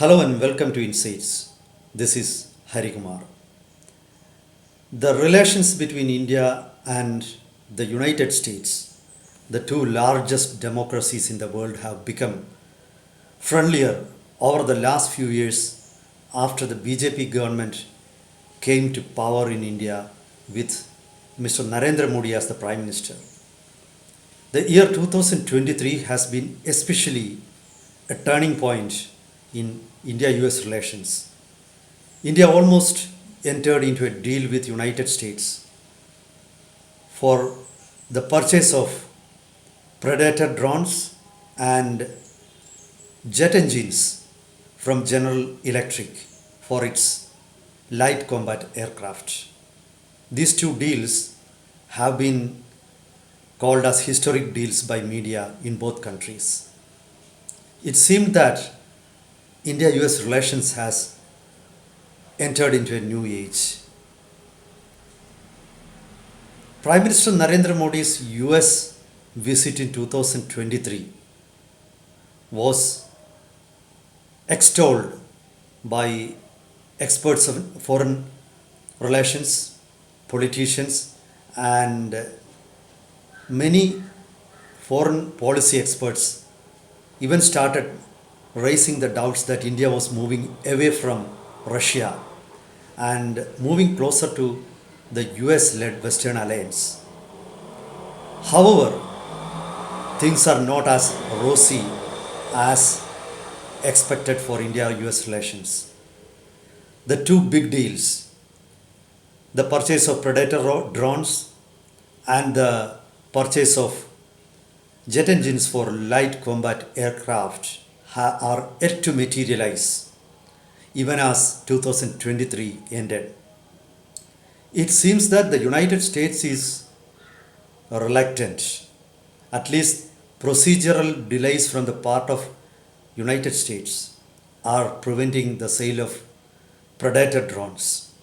Hello and welcome to Insights. This is Hari Kumar. The relations between India and the United States, the two largest democracies in the world, have become friendlier over the last few years after the BJP government came to power in India with Mr. Narendra Modi as the Prime Minister. The year 2023 has been especially a turning point in India-US relations. India almost entered into a deal with United States for the purchase of Predator drones and jet engines from General Electric for its light combat aircraft. These two deals have been called as historic deals by media in both countries. It seemed that India-US relations has entered into a new age. Prime Minister Narendra Modi's US visit in 2023 was extolled by experts of foreign relations, politicians, and many foreign policy experts even started raising the doubts that India was moving away from Russia and moving closer to the US led Western alliance. However, things are not as rosy as expected for India US relations. The two big deals, the purchase of Predator drones and the purchase of jet engines for light combat aircraft, are yet to materialize even as 2023 ended. It seems that the United States is reluctant. At least procedural delays from the part of United States are preventing the sale of Predator drones.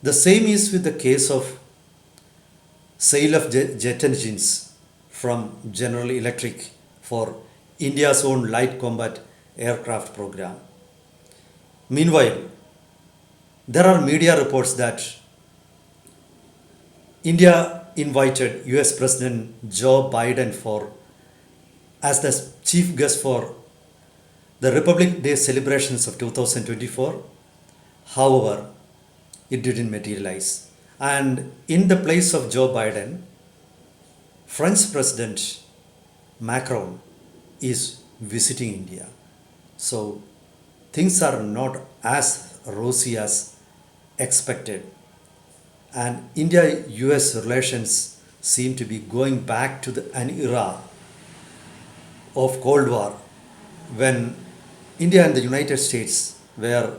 The same is with the case of sale of jet engines from General Electric for India's own light combat aircraft program. Meanwhile, there are media reports that India invited US President Joe Biden as the chief guest for the Republic Day celebrations of 2024. However, it didn't materialize. And in the place of Joe Biden, French President Macron is visiting India. So things are not as rosy as expected. And India US relations seem to be going back to an era of Cold War when India and the United States were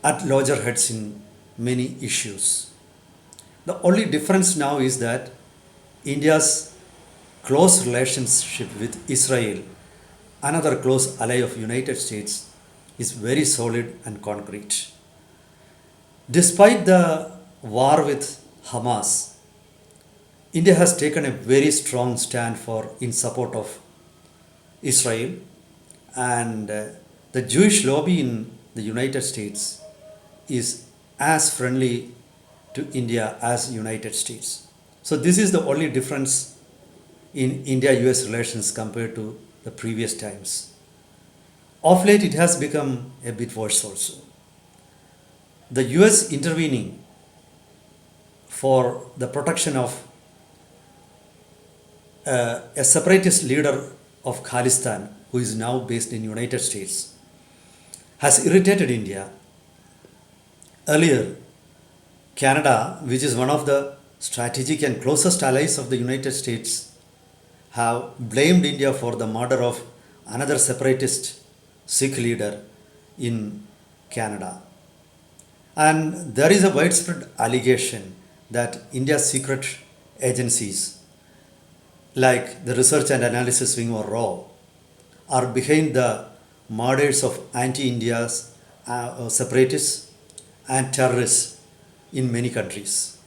at loggerheads in many issues. The only difference now is that India's close relationship with Israel, another close ally of United States, is very solid and concrete. Despite the war with Hamas, India has taken a very strong stand in support of Israel, and the Jewish lobby in the United States is as friendly to India as United States. So this is the only difference in India-US relations compared to the previous times. Of late, it has become a bit worse also. The US intervening for the protection of a separatist leader of Khalistan, who is now based in United States, has irritated India. Earlier, Canada, which is one of the strategic and closest allies of the United States, have blamed India for the murder of another separatist Sikh leader in Canada. And there is a widespread allegation that India's secret agencies, like the Research and Analysis Wing or RAW, are behind the murders of anti-India's separatists and terrorists in many countries.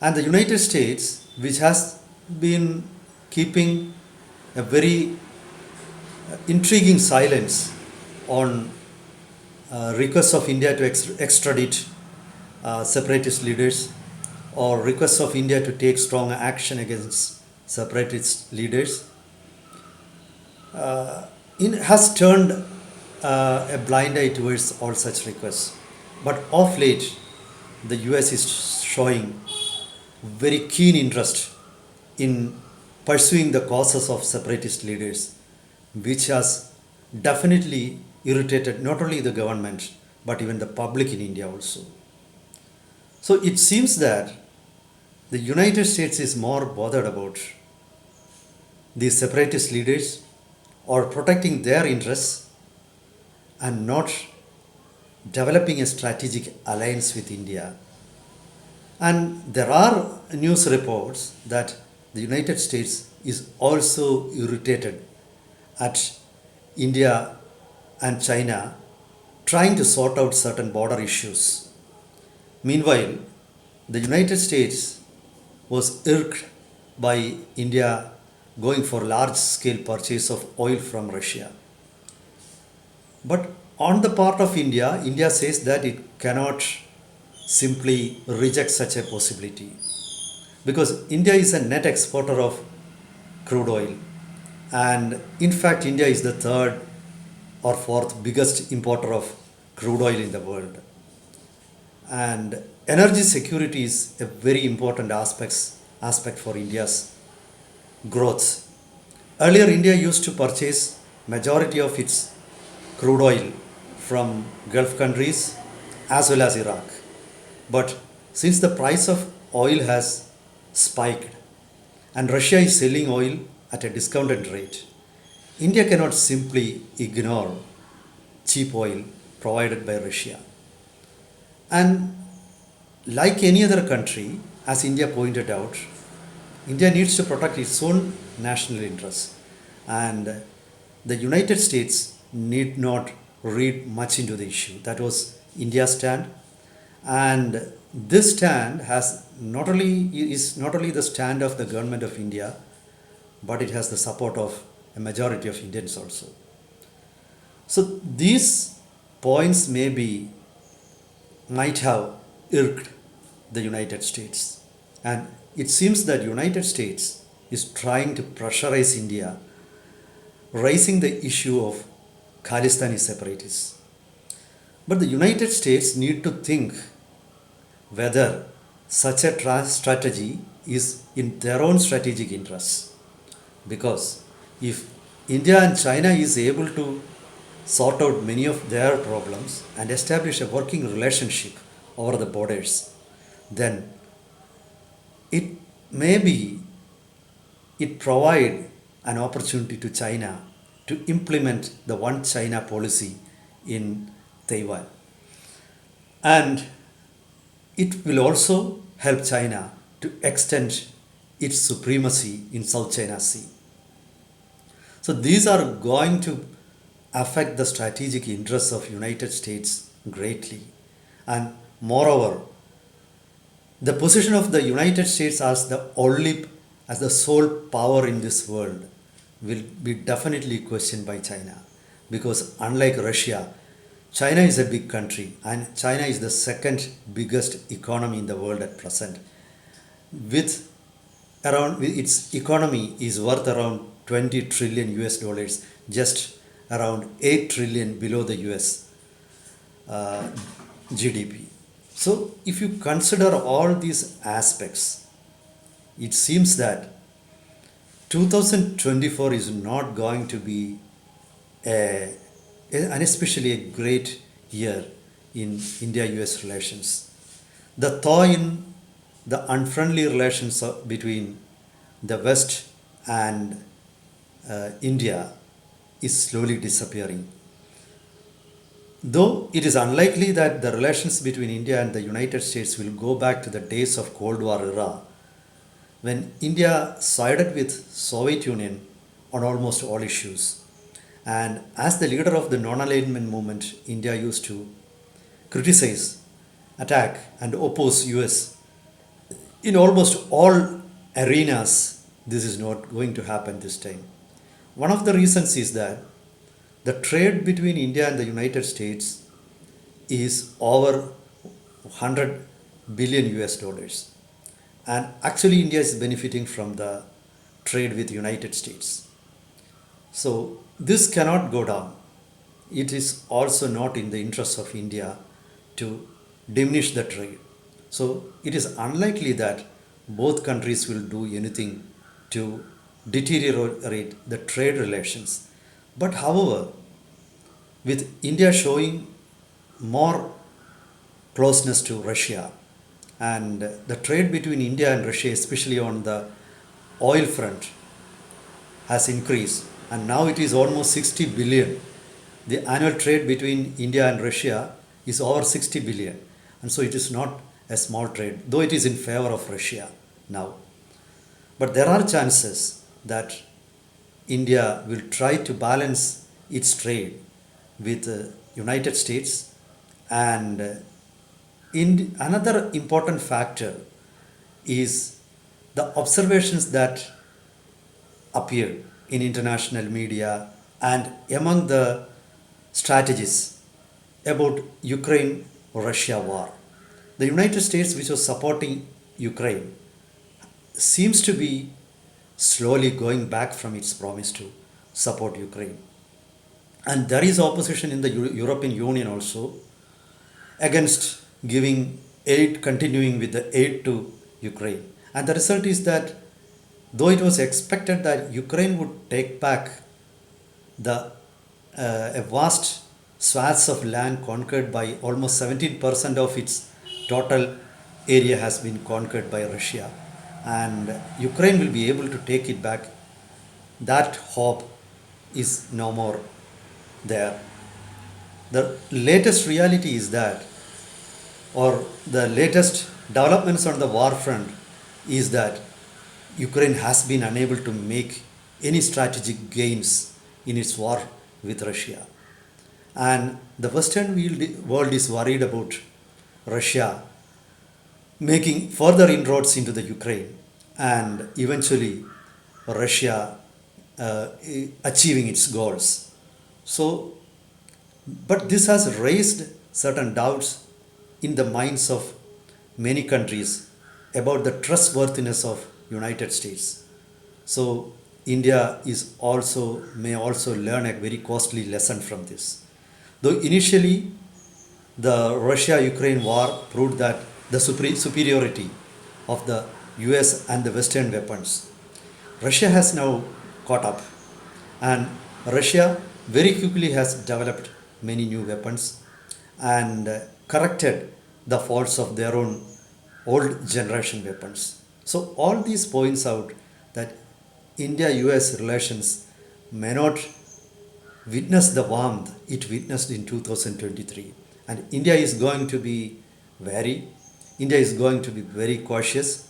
And the United States, which has been keeping a very intriguing silence on requests of India to extradite separatist leaders, or requests of India to take strong action against separatist leaders, has turned a blind eye towards all such requests. But of late, the US is showing very keen interest in pursuing the causes of separatist leaders, which has definitely irritated not only the government but even the public in India also. So it seems that the United States is more bothered about these separatist leaders or protecting their interests and not developing a strategic alliance with India. And there are news reports that the United States is also irritated at India and China trying to sort out certain border issues. Meanwhile, the United States was irked by India going for large scale purchase of oil from Russia. But on the part of India, India says that it cannot simply reject such a possibility because India is a net exporter of crude oil, and in fact India is the third or fourth biggest importer of crude oil in the world. And energy security is a very important aspect for India's growth. Earlier India used to purchase majority of its crude oil from Gulf countries as well as Iraq. But since the price of oil has spiked and Russia is selling oil at a discounted rate, India cannot simply ignore cheap oil provided by Russia. And like any other country, as India pointed out, India needs to protect its own national interests. And the United States need not read much into the issue. That was India's stand. And this stand is not only the stand of the government of India, but it has the support of a majority of Indians also. So these points might have irked the United States. And it seems that United States is trying to pressurize India, raising the issue of Khalistani separatists. But the United States need to think whether such a strategy is in their own strategic interests. Because if India and China is able to sort out many of their problems and establish a working relationship over the borders, then it may be it provide an opportunity to China to implement the one China policy in Taiwan. And it will also help China to extend its supremacy in South China Sea. So these are going to affect the strategic interests of United States greatly. And moreover, the position of the United States as the sole power in this world will be definitely questioned by China. Because unlike Russia, China is a big country and China is the second biggest economy in the world at present. With its economy is worth around 20 trillion US dollars, just around 8 trillion below the US GDP. So if you consider all these aspects, it seems that 2024 is not going to be and especially a great year in India-US relations. The thaw in the unfriendly relations between the West and India is slowly disappearing. Though it is unlikely that the relations between India and the United States will go back to the days of Cold War era, when India sided with Soviet Union on almost all issues. And as the leader of the non-alignment movement, India used to criticize, attack and oppose US in almost all arenas. This is not going to happen this time. One of the reasons is that The trade between India and the United States is over 100 billion US dollars. And actually India is benefiting from the trade with United States. So this cannot go down. It is also not in the interest of India to diminish the trade. So it is unlikely that both countries will do anything to deteriorate the trade relations. But however, with India showing more closeness to Russia and the trade between India and Russia, especially on the oil front, has increased and now it is almost 60 billion. The annual trade between India and Russia is over 60 billion. And so it is not a small trade, though it is in favor of Russia now. But there are chances that India will try to balance its trade with the United States. And in another important factor is the observations that appeared in international media and among the strategies about Ukraine Russia war. The United States, which was supporting Ukraine, seems to be slowly going back from its promise to support Ukraine. And there is opposition in the European Union also against giving aid, continuing with the aid to Ukraine. And the result is that though it was expected that Ukraine would take back the a vast swaths of land conquered by almost 17% of its total area has been conquered by Russia, and Ukraine will be able to take it back. That hope is no more there. The latest reality is that, or the latest developments on the war front is that Ukraine has been unable to make any strategic gains in its war with Russia. And the Western world is worried about Russia making further inroads into the Ukraine and eventually Russia achieving its goals. So, but this has raised certain doubts in the minds of many countries about the trustworthiness of United States. So India is also may also learn a very costly lesson from this. Though initially the Russia-Ukraine war proved that the superiority of the US and the Western weapons, Russia has now caught up, and Russia very quickly has developed many new weapons and corrected the faults of their own old generation weapons. So all these points out that India-US relations may not witness the warmth it witnessed in 2023, and India is going to be very cautious,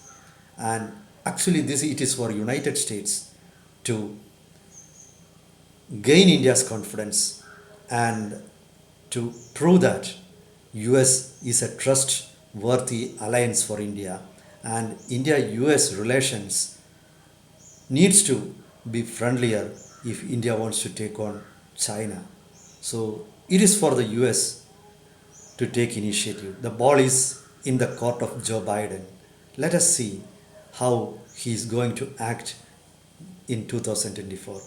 and actually this it is for United States to gain India's confidence and to prove that US is a trustworthy alliance for India, and India-US relations needs to be friendlier if India wants to take on China. So it is for the US to take initiative. The ball is in the court of Joe Biden. Let us see how he is going to act in 2024.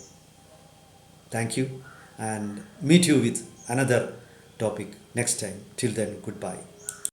Thank you, and meet you with another topic next time. Till then, goodbye.